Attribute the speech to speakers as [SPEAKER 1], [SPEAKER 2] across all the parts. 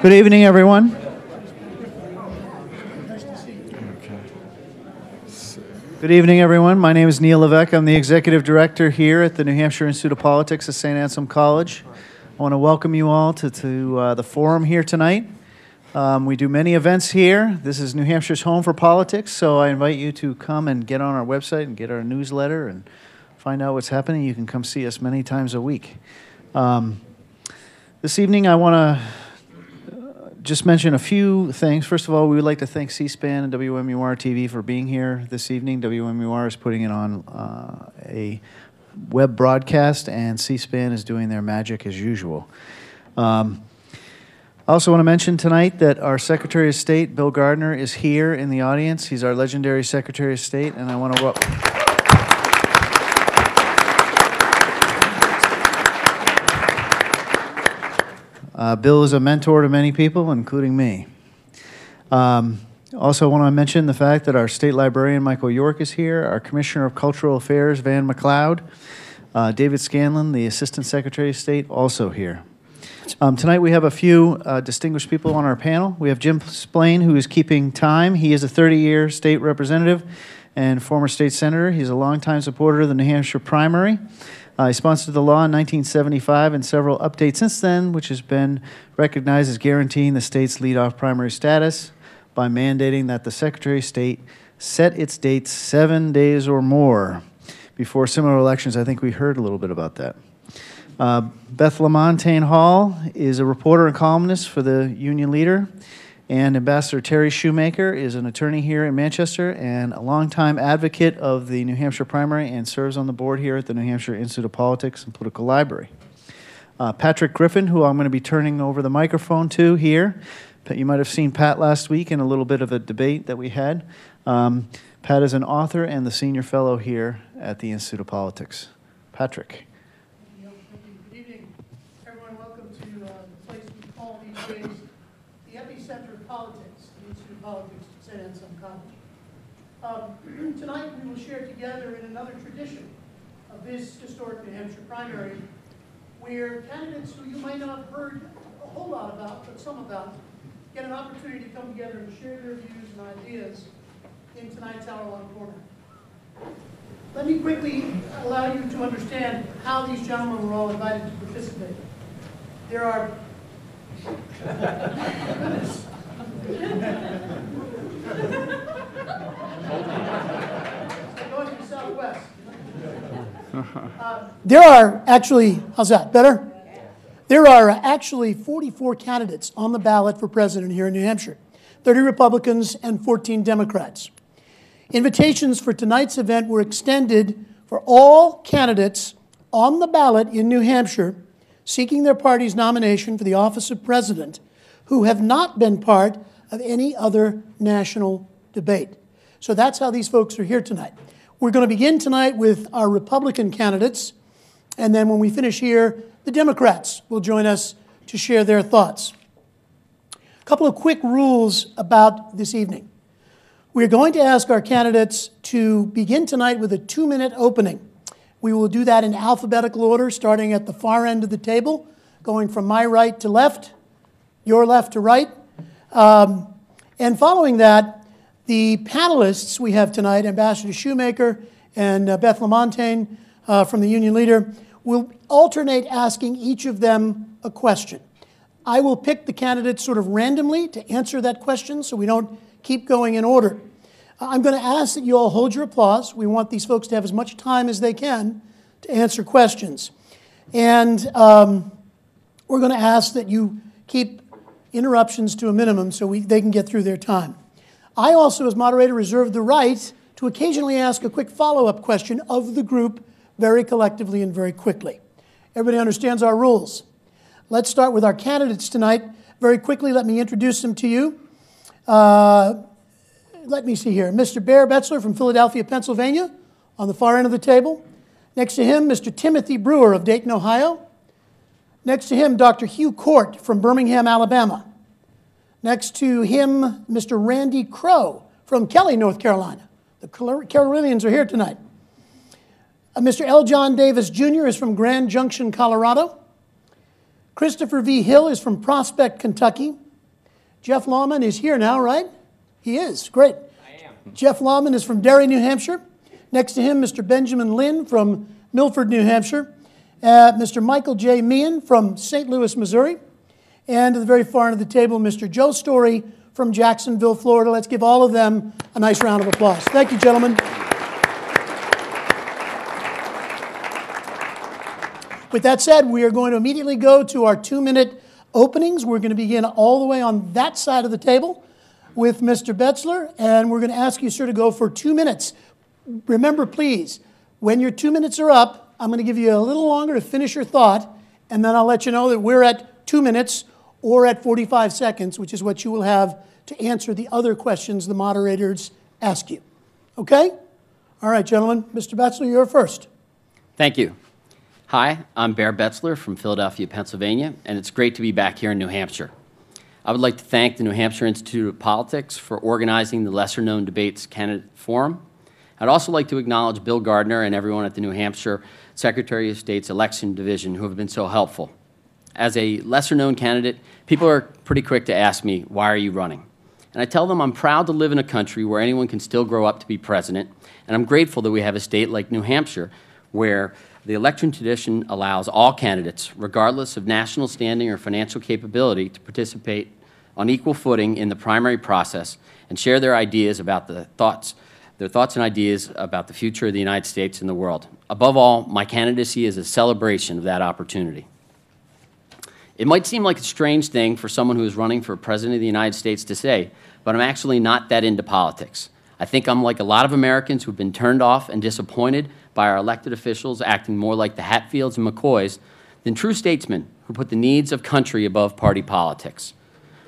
[SPEAKER 1] Good evening, everyone. Good evening, everyone. My name is Neil Levesque. I'm the Executive Director here at the New Hampshire Institute of Politics at Saint Anselm College. I want to welcome you all to the forum here tonight. We do many events here. This is New Hampshire's home for politics, so I invite you to come and get on our website and get our newsletter and find out what's happening. You can come see us many times a week. This evening, I want to just mention a few things. First of all, we would like to thank C-SPAN and WMUR TV for being here this evening. WMUR is putting it on a web broadcast, and C-SPAN is doing their magic as usual. I also want to mention tonight that our Secretary of State, Bill Gardner, is here in the audience. He's our legendary Secretary of State, and I want to welcome... Bill is a mentor to many people, including me. Also want to mention the fact that our State Librarian, Michael York, is here, our Commissioner of Cultural Affairs, Van McLeod, David Scanlon, the Assistant Secretary of State, also here. Tonight we have a few distinguished people on our panel. We have Jim Splain, who is keeping time. He is a 30-year state representative and former state senator. He's a longtime supporter of the New Hampshire primary. He sponsored the law in 1975 and several updates since then, which has been recognized as guaranteeing the state's leadoff primary status by mandating that the Secretary of State set its dates 7 days or more before similar elections. I think we heard a little bit about that. Beth Lamman Hall is a reporter and columnist for the Union Leader, and Ambassador Terry Shoemaker is an attorney here in Manchester and a longtime advocate of the New Hampshire primary and serves on the board here at the New Hampshire Institute of Politics and Political Library. Patrick Griffin, who I'm going to be turning over the microphone to here. You might have seen Pat last week in a little bit of a debate that we had. Pat is an author and the senior fellow here at the Institute of Politics. Patrick.
[SPEAKER 2] Good evening, everyone. Welcome to the place we call these days the epicenter of politics, the Institute of Politics at Saint Anselm College. Tonight we will share together in another tradition of this historic New Hampshire primary, where candidates who you might not have heard a whole lot about, but some about, get an opportunity to come together and share their views and ideas in tonight's hour-long format. Let me quickly allow you to understand how these gentlemen were all invited to participate. There are... Goodness. Going to the Southwest. There are actually, how's that, better? There are actually 44 candidates on the ballot for president here in New Hampshire, 30 Republicans and 14 Democrats. Invitations for tonight's event were extended for all candidates on the ballot in New Hampshire seeking their party's nomination for the office of president who have not been part of any other national debate. So that's how these folks are here tonight. We're going to begin tonight with our Republican candidates, and then when we finish here, the Democrats will join us to share their thoughts. A couple of quick rules about this evening. We're going to ask our candidates to begin tonight with a 2-minute opening. We will do that in alphabetical order, starting at the far end of the table, going from my right to left, your left to right. And following that, the panelists we have tonight, Ambassador Shoemaker and Beth Lamontagne from the Union Leader, will alternate asking each of them a question. I will pick the candidates sort of randomly to answer that question so we don't keep going in order. I'm going to ask that you all hold your applause. We want these folks to have as much time as they can to answer questions. And we're going to ask that you keep interruptions to a minimum so they can get through their time. I also, as moderator, reserve the right to occasionally ask a quick follow-up question of the group very collectively and very quickly. Everybody understands our rules. Let's start with our candidates tonight. Very quickly, let me introduce them to you. Let me see here. Mr. Bear Betzler from Philadelphia, Pennsylvania, on the far end of the table. Next to him, Mr. Timothy Brewer of Dayton, Ohio. Next to him, Dr. Hugh Court from Birmingham, Alabama. Next to him, Mr. Randy Crow from Kelly, North Carolina. The Carolinians are here tonight. Mr. L. John Davis, Jr. is from Grand Junction, Colorado. Christopher V. Hill is from Prospect, Kentucky. Jeff Lamman is here now, right? He is. Great.
[SPEAKER 3] I am.
[SPEAKER 2] Jeff Lamman is from Derry, New Hampshire. Next to him, Mr. Benjamin Lynn from Milford, New Hampshire. Mr. Michael J. Meehan from St. Louis, Missouri. And to the very far end of the table, Mr. Joe Story from Jacksonville, Florida. Let's give all of them a nice round of applause. Thank you, gentlemen. With that said, we are going to immediately go to our 2-minute openings. We're going to begin all the way on that side of the table with Mr. Betzler, and we're going to ask you, sir, to go for 2 minutes. Remember, please, when your 2 minutes are up, I'm going to give you a little longer to finish your thought, and then I'll let you know that we're at 2 minutes or at 45 seconds, which is what you will have to answer the other questions the moderators ask you. Okay? All right, gentlemen. Mr. Betzler, you're first.
[SPEAKER 3] Thank you. Hi, I'm Bear Betzler from Philadelphia, Pennsylvania, and it's great to be back here in New Hampshire. I would like to thank the New Hampshire Institute of Politics for organizing the Lesser Known Debates Candidate Forum. I'd also like to acknowledge Bill Gardner and everyone at the New Hampshire Secretary of State's Election Division who have been so helpful. As a lesser-known candidate, people are pretty quick to ask me, why are you running? And I tell them I'm proud to live in a country where anyone can still grow up to be president, and I'm grateful that we have a state like New Hampshire where the election tradition allows all candidates, regardless of national standing or financial capability, to participate on equal footing in the primary process and share their ideas about their thoughts and ideas about the future of the United States and the world. Above all, my candidacy is a celebration of that opportunity. It might seem like a strange thing for someone who is running for President of the United States to say, but I'm actually not that into politics. I think I'm like a lot of Americans who've been turned off and disappointed by our elected officials acting more like the Hatfields and McCoys than true statesmen who put the needs of country above party politics.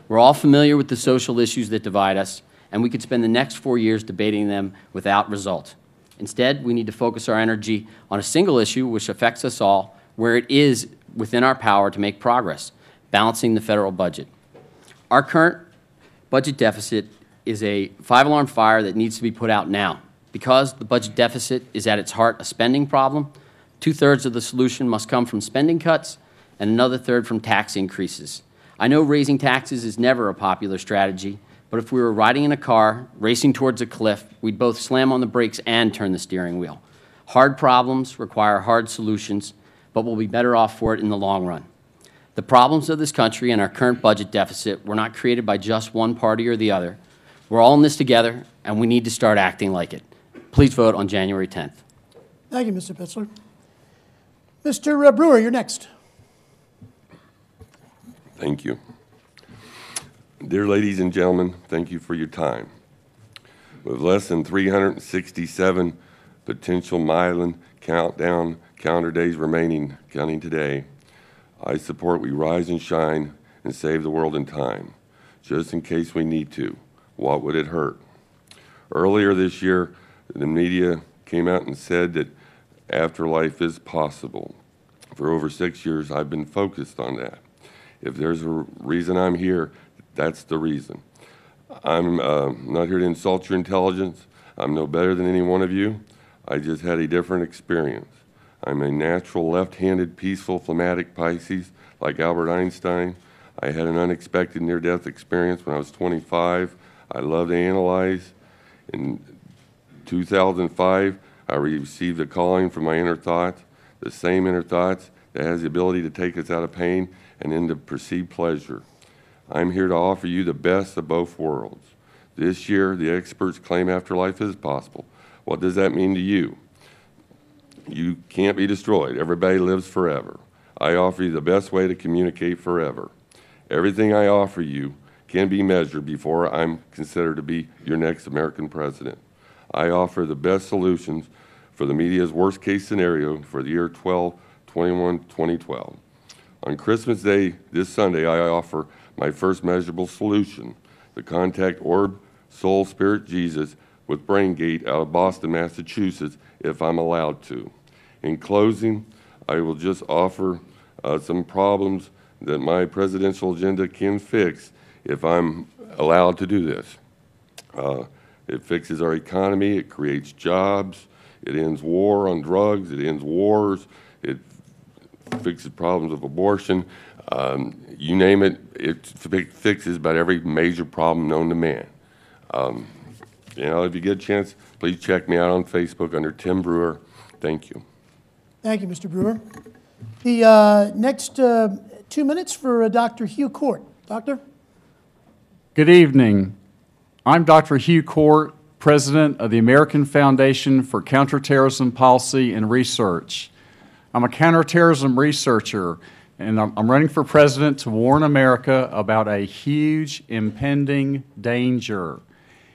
[SPEAKER 3] We're all familiar with the social issues that divide us, and we could spend the next 4 years debating them without result. Instead, we need to focus our energy on a single issue which affects us all, where it is within our power to make progress, balancing the federal budget. Our current budget deficit is a five-alarm fire that needs to be put out now. Because the budget deficit is at its heart a spending problem, 2/3 of the solution must come from spending cuts and another third from tax increases. I know raising taxes is never a popular strategy, but if we were riding in a car, racing towards a cliff, we'd both slam on the brakes and turn the steering wheel. Hard problems require hard solutions, but we'll be better off for it in the long run. The problems of this country and our current budget deficit were not created by just one party or the other. We're all in this together, and we need to start acting like it. Please vote on January 10th.
[SPEAKER 2] Thank you, Mr. Betzler. Mr. Brewer, you're next.
[SPEAKER 4] Thank you. Dear ladies and gentlemen, thank you for your time. With less than 367 potential Milan calendar days remaining, counting today, I support we rise and shine and save the world in time, just in case we need to. What would it hurt? Earlier this year, the media came out and said that afterlife is possible. For over 6 years, I've been focused on that. If there's a reason I'm here, that's the reason. I'm not here to insult your intelligence. I'm no better than any one of you. I just had a different experience. I'm a natural left-handed, peaceful, phlegmatic Pisces like Albert Einstein. I had an unexpected near-death experience when I was 25. I love to analyze. In 2005, I received a calling from my inner thoughts, the same inner thoughts that has the ability to take us out of pain and into perceived pleasure. I'm here to offer you the best of both worlds. This year, the experts claim afterlife is possible. What does that mean to you? You can't be destroyed. Everybody lives forever. I offer you the best way to communicate forever. Everything I offer you can be measured before I'm considered to be your next American president. I offer the best solutions for the media's worst-case scenario for the year 2012. On Christmas Day, this Sunday, I offer my first measurable solution, the Contact Orb Soul Spirit Jesus with BrainGate out of Boston, Massachusetts, if I'm allowed to. In closing, I will just offer some problems that my presidential agenda can fix if I'm allowed to do this. It fixes our economy, it creates jobs, it ends war on drugs, it ends wars, it fixes problems of abortion. You name it, it fixes about every major problem known to man. If you get a chance, please check me out on Facebook under Tim Brewer. Thank you.
[SPEAKER 2] Thank you, Mr. Brewer. The next 2 minutes for Dr. Hugh Court. Doctor?
[SPEAKER 5] Good evening. I'm Dr. Hugh Court, President of the American Foundation for Counterterrorism Policy and Research. I'm a counterterrorism researcher, and I'm running for president to warn America about a huge impending danger.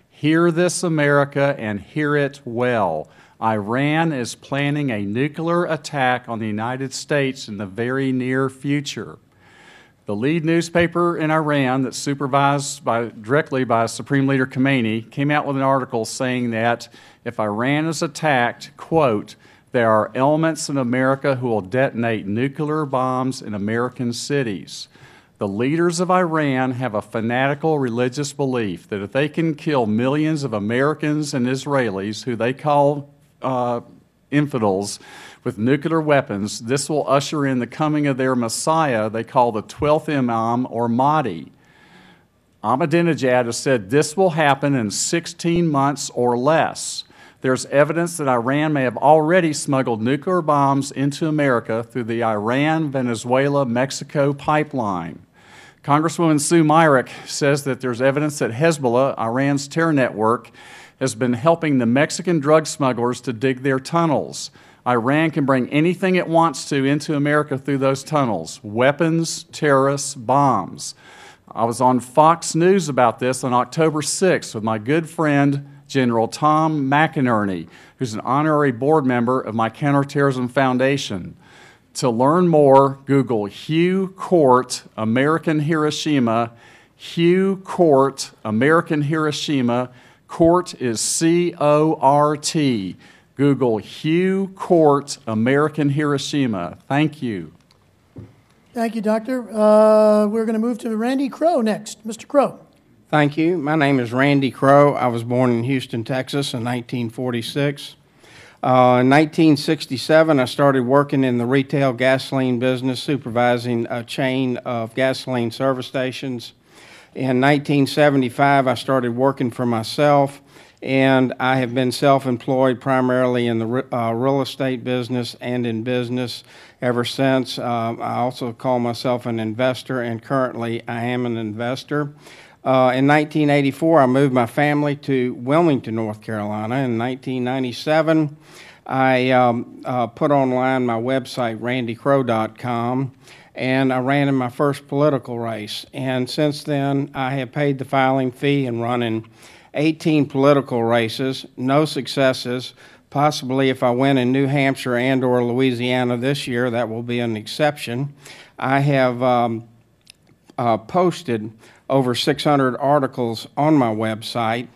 [SPEAKER 5] Hear this, America, and hear it well. Iran is planning a nuclear attack on the United States in the very near future. The lead newspaper in Iran that's supervised directly by Supreme Leader Khomeini came out with an article saying that if Iran is attacked, quote, there are elements in America who will detonate nuclear bombs in American cities. The leaders of Iran have a fanatical religious belief that if they can kill millions of Americans and Israelis, who they call infidels, with nuclear weapons, this will usher in the coming of their Messiah they call the 12th Imam or Mahdi. Ahmadinejad has said this will happen in 16 months or less. There's evidence that Iran may have already smuggled nuclear bombs into America through the Iran-Venezuela-Mexico pipeline. Congresswoman Sue Myrick says that there's evidence that Hezbollah, Iran's terror network, has been helping the Mexican drug smugglers to dig their tunnels. Iran can bring anything it wants to into America through those tunnels: weapons, terrorists, bombs. I was on Fox News about this on October 6th with my good friend, General Tom McInerney, who's an honorary board member of my Counterterrorism Foundation. To learn more, Google Hugh Court, American Hiroshima, Hugh Court, American Hiroshima. Court is C-O-R-T. Google Hugh Court, American Hiroshima. Thank you.
[SPEAKER 2] Thank you, Doctor. We're going to move to Randy Crow next. Mr. Crow.
[SPEAKER 6] Thank you. My name is Randy Crow. I was born in Houston, Texas in 1946. In 1967, I started working in the retail gasoline business, supervising a chain of gasoline service stations. In 1975, I started working for myself, and I have been self-employed primarily in the real estate business and in business ever since. I also call myself an investor, and currently I am an investor. In 1984, I moved my family to Wilmington, North Carolina. In 1997, I put online my website, randycrow.com, and I ran in my first political race. And since then, I have paid the filing fee and run in 18 political races, no successes. Possibly if I win in New Hampshire and or Louisiana this year, that will be an exception. I have posted over 600 articles on my website,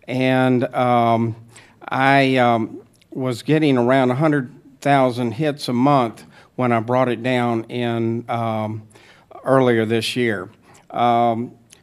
[SPEAKER 6] and I was getting around 100,000 hits a month when I brought it down in earlier this year.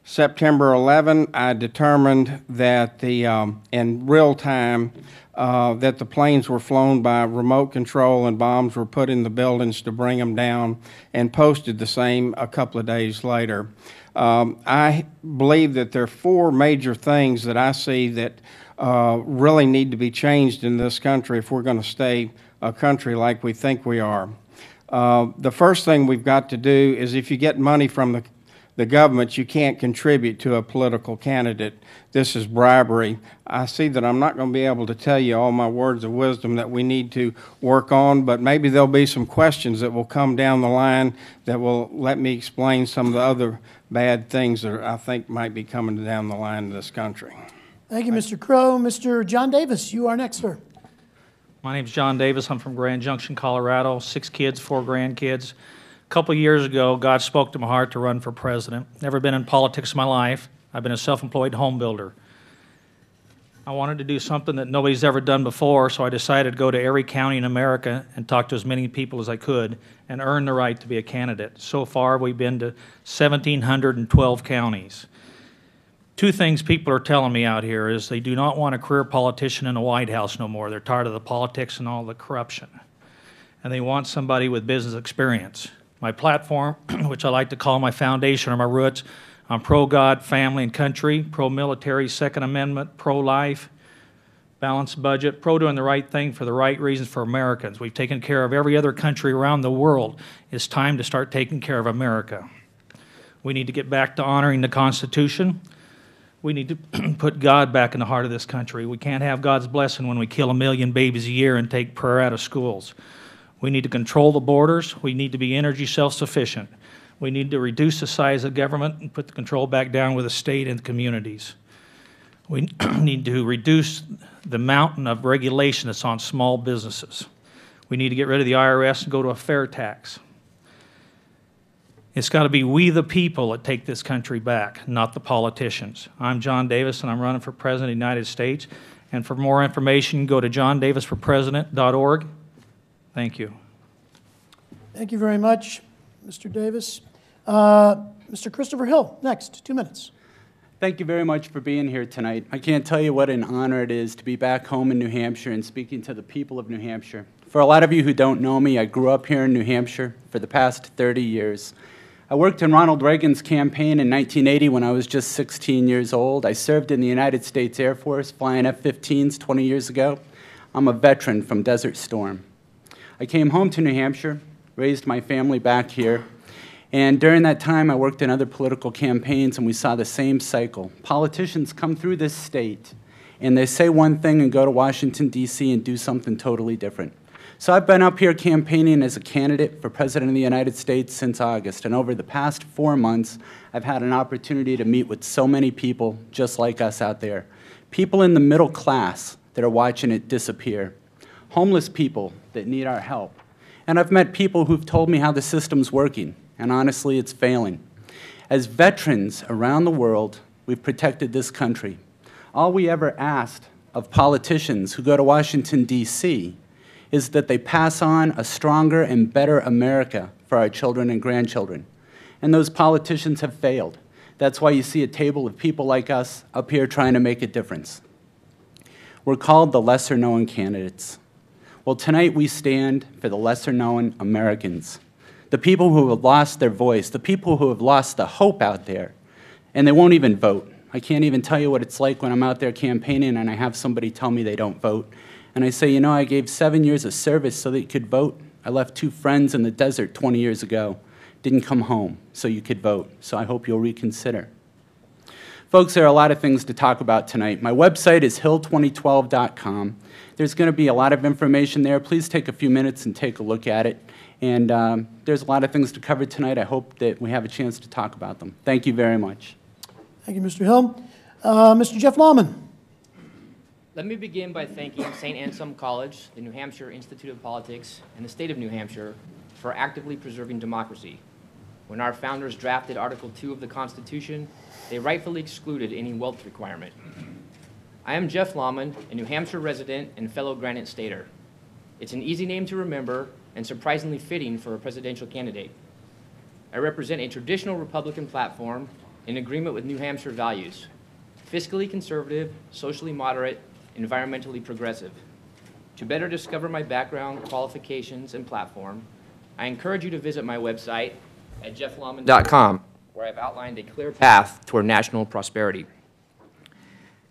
[SPEAKER 6] September 11, I determined that in real time that the planes were flown by remote control and bombs were put in the buildings to bring them down, and posted the same a couple of days later. I believe that there are four major things that I see that really need to be changed in this country if we're going to stay a country like we think we are. The first thing we've got to do is, if you get money from the government, you can't contribute to a political candidate. This is bribery. I see that I'm not going to be able to tell you all my words of wisdom that we need to work on, but maybe there'll be some questions that will come down the line that will let me explain some of the other bad things that I think might be coming down the line in this country.
[SPEAKER 2] Thank you, Mr. Crow. Mr. John Davis, you are next, sir.
[SPEAKER 7] My name's John Davis. I'm from Grand Junction, Colorado. 6 kids, 4 grandkids. A couple of years ago, God spoke to my heart to run for president. Never been in politics in my life. I've been a self-employed home builder. I wanted to do something that nobody's ever done before, so I decided to go to every county in America and talk to as many people as I could and earn the right to be a candidate. So far, we've been to 1,712 counties. 2 things people are telling me out here is they do not want a career politician in the White House no more. They're tired of the politics and all the corruption. And they want somebody with business experience. My platform, which I like to call my foundation or my roots, I'm pro-God, family, and country, pro-military, Second Amendment, pro-life, balanced budget, pro-doing the right thing for the right reasons for Americans. We've taken care of every other country around the world. It's time to start taking care of America. We need to get back to honoring the Constitution. We need to put God back in the heart of this country. We can't have God's blessing when we kill 1 million babies a year and take prayer out of schools. We need to control the borders. We need to be energy self-sufficient. We need to reduce the size of government and put the control back down with the state and the communities. We need to reduce the mountain of regulation that's on small businesses. We need to get rid of the IRS and go to a fair tax. It's got to be we the people that take this country back, not the politicians. I'm John Davis, and I'm running for President of the United States. And for more information, go to johndavisforpresident.org. Thank you.
[SPEAKER 2] Thank you very much, Mr. Davis. Mr. Christopher Hill, next, 2 minutes.
[SPEAKER 8] Thank you very much for being here tonight. I can't tell you what an honor it is to be back home in New Hampshire and speaking to the people of New Hampshire. For a lot of you who don't know me, I grew up here in New Hampshire for the past 30 years. I worked in Ronald Reagan's campaign in 1980 when I was just 16 years old. I served in the United States Air Force flying F-15s 20 years ago. I'm a veteran from Desert Storm. I came home to New Hampshire, raised my family back here, and during that time I worked in other political campaigns and we saw the same cycle. Politicians come through this state and they say one thing and go to Washington, D.C. and do something totally different. So I've been up here campaigning as a candidate for President of the United States since August, and over the past 4 months I've had an opportunity to meet with so many people just like us out there. People in the middle class that are watching it disappear. Homeless people that need our help. And I've met people who've told me how the system's working, and honestly, it's failing. As veterans around the world, we've protected this country. All we ever asked of politicians who go to Washington, D.C. is that they pass on a stronger and better America for our children and grandchildren. And those politicians have failed. That's why you see a table of people like us up here trying to make a difference. We're called the lesser-known candidates. Well, tonight we stand for the lesser-known Americans, the people who have lost their voice, the people who have lost the hope out there, and they won't even vote. I can't even tell you what it's like when I'm out there campaigning and I have somebody tell me they don't vote. And I say, you know, I gave 7 years of service so that you could vote. I left 2 friends in the desert 20 years ago, didn't come home so you could vote. So I hope you'll reconsider. Folks, there are a lot of things to talk about tonight. My website is hill2012.com. There's going to be a lot of information there. Please take a few minutes and take a look at it. And there's a lot of things to cover tonight. I hope that we have a chance to talk about them. Thank you very much.
[SPEAKER 2] Thank you, Mr. Hill. Mr. Jeff Lamman.
[SPEAKER 9] Let me begin by thanking Saint Anselm College, the New Hampshire Institute of Politics, and the state of New Hampshire for actively preserving democracy. When our founders drafted Article 2 of the Constitution, they rightfully excluded any wealth requirement. I am Jeff Lamman, a New Hampshire resident and fellow Granite Stater. It's an easy name to remember and surprisingly fitting for a presidential candidate. I represent a traditional Republican platform in agreement with New Hampshire values: fiscally conservative, socially moderate, environmentally progressive. To better discover my background, qualifications, and platform, I encourage you to visit my website at jefflamman.com, where I've outlined a clear path toward national prosperity.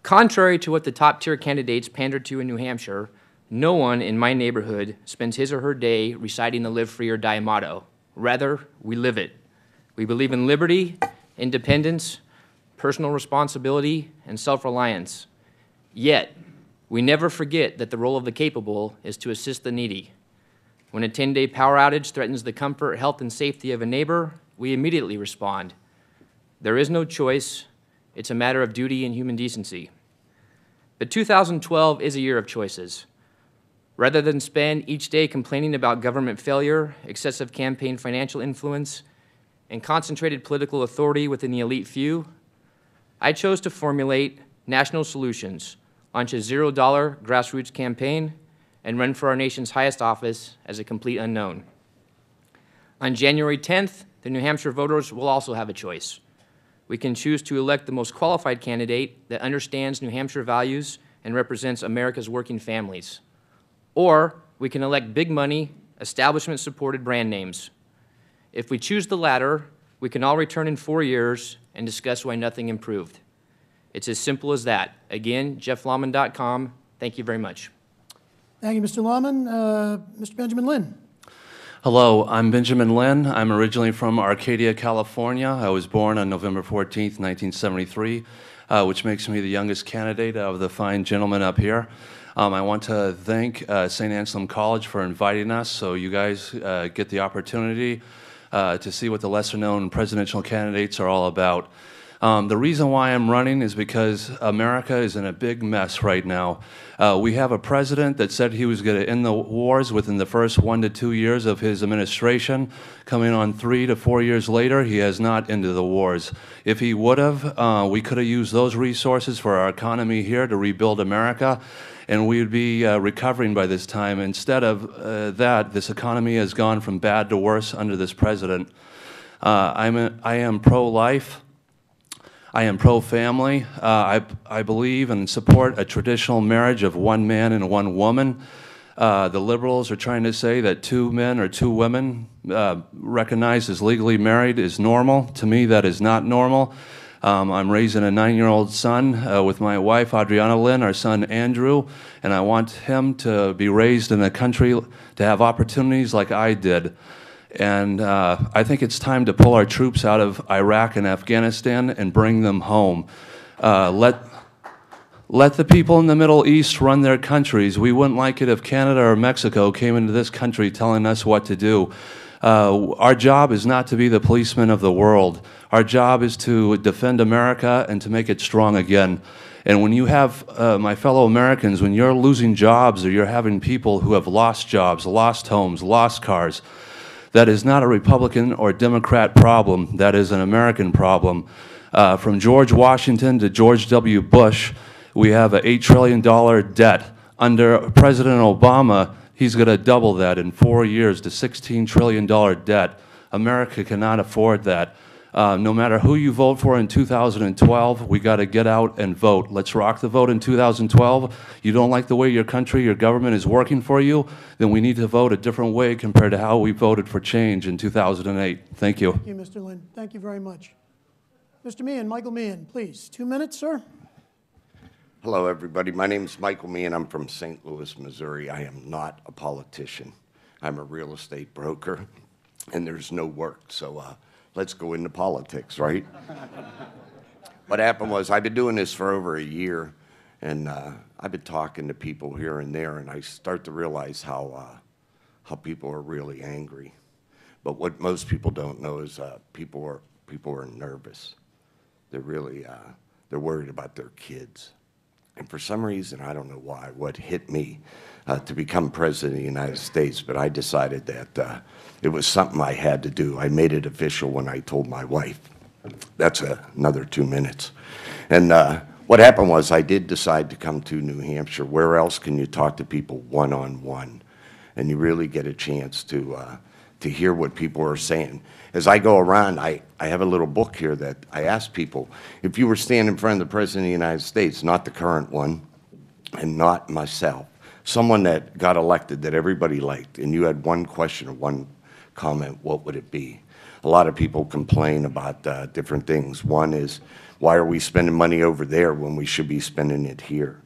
[SPEAKER 9] Contrary to what the top-tier candidates pander to in New Hampshire, no one in my neighborhood spends his or her day reciting the Live Free or Die motto. Rather, we live it. We believe in liberty, independence, personal responsibility, and self-reliance. Yet, we never forget that the role of the capable is to assist the needy. When a 10-day power outage threatens the comfort, health, and safety of a neighbor, we immediately respond. There is no choice. It's a matter of duty and human decency. But 2012 is a year of choices. Rather than spend each day complaining about government failure, excessive campaign financial influence, and concentrated political authority within the elite few, I chose to formulate national solutions, launch a $0 grassroots campaign, and run for our nation's highest office as a complete unknown. On January 10th, the New Hampshire voters will also have a choice. We can choose to elect the most qualified candidate that understands New Hampshire values and represents America's working families. Or we can elect big money, establishment-supported brand names. If we choose the latter, we can all return in 4 years and discuss why nothing improved. It's as simple as that. Again, jefflamman.com. Thank you very much.
[SPEAKER 2] Thank you, Mr. Lamman. Mr. Benjamin Lynn.
[SPEAKER 10] Hello, I'm Benjamin Lynn. I'm originally from Arcadia, California. I was born on November 14th, 1973, which makes me the youngest candidate of the fine gentlemen up here. I want to thank Saint Anselm College for inviting us so you guys get the opportunity to see what the lesser-known presidential candidates are all about. The reason why I'm running is because America is in a big mess right now. We have a president that said he was going to end the wars within the first 1 to 2 years of his administration. Coming on 3 to 4 years later, he has not ended the wars. If he would have, we could have used those resources for our economy here to rebuild America, and we would be recovering by this time. Instead of that, this economy has gone from bad to worse under this president. I am pro-life. I am pro-family. I believe and support a traditional marriage of one man and one woman. The liberals are trying to say that 2 men or 2 women recognized as legally married is normal. To me, that is not normal. I'm raising a 9-year-old son with my wife, Adriana Lynn, our son, Andrew, and I want him to be raised in a country to have opportunities like I did. And I think it's time to pull our troops out of Iraq and Afghanistan and bring them home. Let the people in the Middle East run their countries. We wouldn't like it if Canada or Mexico came into this country telling us what to do. Our job is not to be the policemen of the world. Our job is to defend America and to make it strong again. And when you have, my fellow Americans, when you're losing jobs or you're having people who have lost jobs, lost homes, lost cars, that is not a Republican or Democrat problem. That is an American problem. From George Washington to George W. Bush, we have an $8 trillion debt. Under President Obama, he's going to double that in 4 years to $16 trillion debt. America cannot afford that. No matter who you vote for in 2012, we got to get out and vote. Let's rock the vote in 2012. You don't like the way your country, your government is working for you, then we need to vote a different way compared to how we voted for change in 2008. Thank you.
[SPEAKER 2] Thank you, Mr. Lynn. Thank you very much. Mr. Meehan, Michael Meehan, please. 2 minutes, sir.
[SPEAKER 11] Hello, everybody. My name is Michael Meehan. I'm from St. Louis, Missouri. I am not a politician. I'm a real estate broker, and there's no work, so let's go into politics, right? What happened was I've been doing this for over a year, and I've been talking to people here and there, and I start to realize how people are really angry. But what most people don't know is people are nervous. They're really they're worried about their kids. And for some reason, I don't know why, what hit me to become president of the United States, but I decided that it was something I had to do. I made it official when I told my wife. That's another 2 minutes. And what happened was I did decide to come to New Hampshire. Where else can you talk to people one-on-one? And you really get a chance to hear what people are saying. As I go around, I have a little book here that I ask people, if you were standing in front of the President of the United States, not the current one, and not myself, someone that got elected that everybody liked, and you had one question or one comment, what would it be? A lot of people complain about different things. One is, why are we spending money over there when we should be spending it here?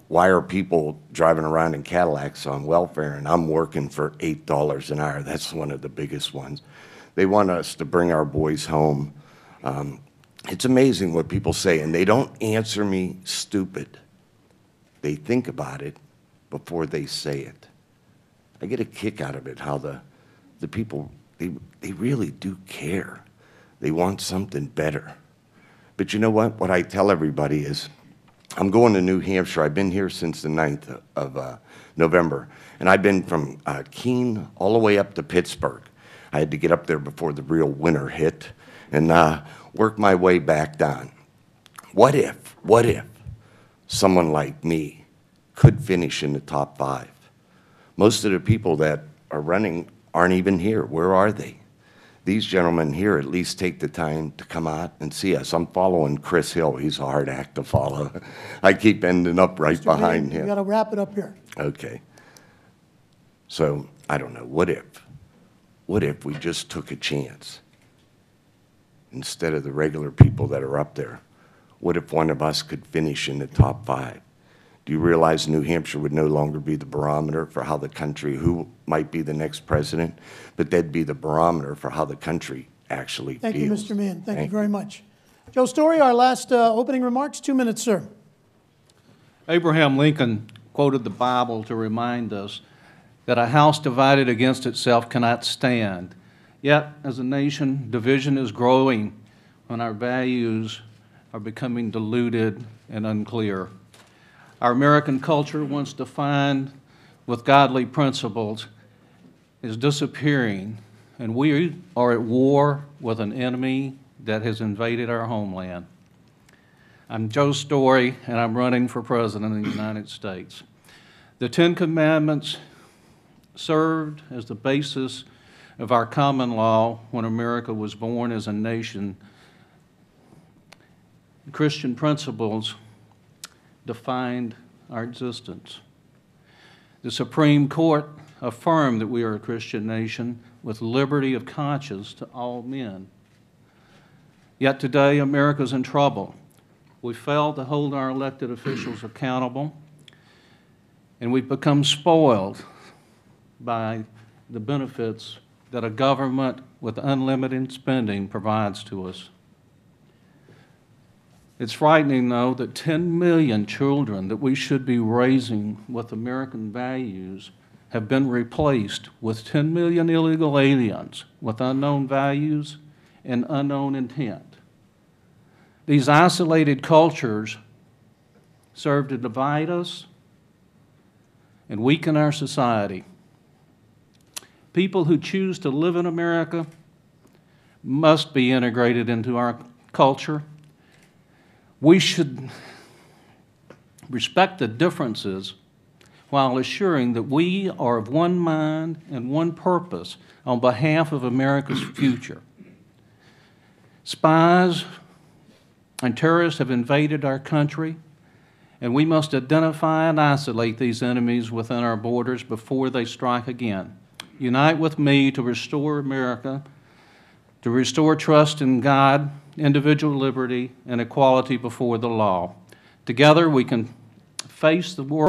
[SPEAKER 11] Why are people driving around in Cadillacs on welfare and I'm working for $8 an hour? That's one of the biggest ones. They want us to bring our boys home. It's amazing what people say, and they don't answer me stupid. They think about it before they say it. I get a kick out of it, how the people, they really do care. They want something better. But you know what? What I tell everybody is, I'm going to New Hampshire. I've been here since the 9th of November, and I've been from Keene all the way up to Pittsburgh. I had to get up there before the real winter hit and work my way back down. What if someone like me could finish in the top 5? Most of the people that are running aren't even here. Where are they? These gentlemen here at least take the time to come out and see us. I'm following Chris Hill. He's a hard act to follow. I keep ending up right behind him.
[SPEAKER 2] You got to wrap it up here.
[SPEAKER 11] Okay. So, I don't know. What if? what if we just took a chance? Instead of the regular people that are up there, what if one of us could finish in the top 5? Do you realize New Hampshire would no longer be the barometer for how the country, who might be the next president, but they'd be the barometer for how the country actually feels.
[SPEAKER 2] Thank you, Mr. Mann. Thank you very much. Joe Story, our last opening remarks. 2 minutes, sir.
[SPEAKER 12] Abraham Lincoln quoted the Bible to remind us that a house divided against itself cannot stand. Yet, as a nation, division is growing when our values are becoming diluted and unclear. Our American culture, once defined with godly principles, is disappearing, and we are at war with an enemy that has invaded our homeland. I'm Joe Story, and I'm running for President of the United States. The Ten Commandments served as the basis of our common law when America was born as a nation. Christian principles defined our existence. The Supreme Court affirmed that we are a Christian nation with liberty of conscience to all men. Yet today, America's in trouble. We failed to hold our elected officials accountable, and we've become spoiled by the benefits that a government with unlimited spending provides to us. It's frightening, though, that 10 million children that we should be raising with American values have been replaced with 10 million illegal aliens with unknown values and unknown intent. These isolated cultures serve to divide us and weaken our society. People who choose to live in America must be integrated into our culture. We should respect the differences while assuring that we are of one mind and one purpose on behalf of America's future. Spies and terrorists have invaded our country, and we must identify and isolate these enemies within our borders before they strike again. Unite with me to restore America, to restore trust in God, individual liberty, and equality before the law. Together we can face the world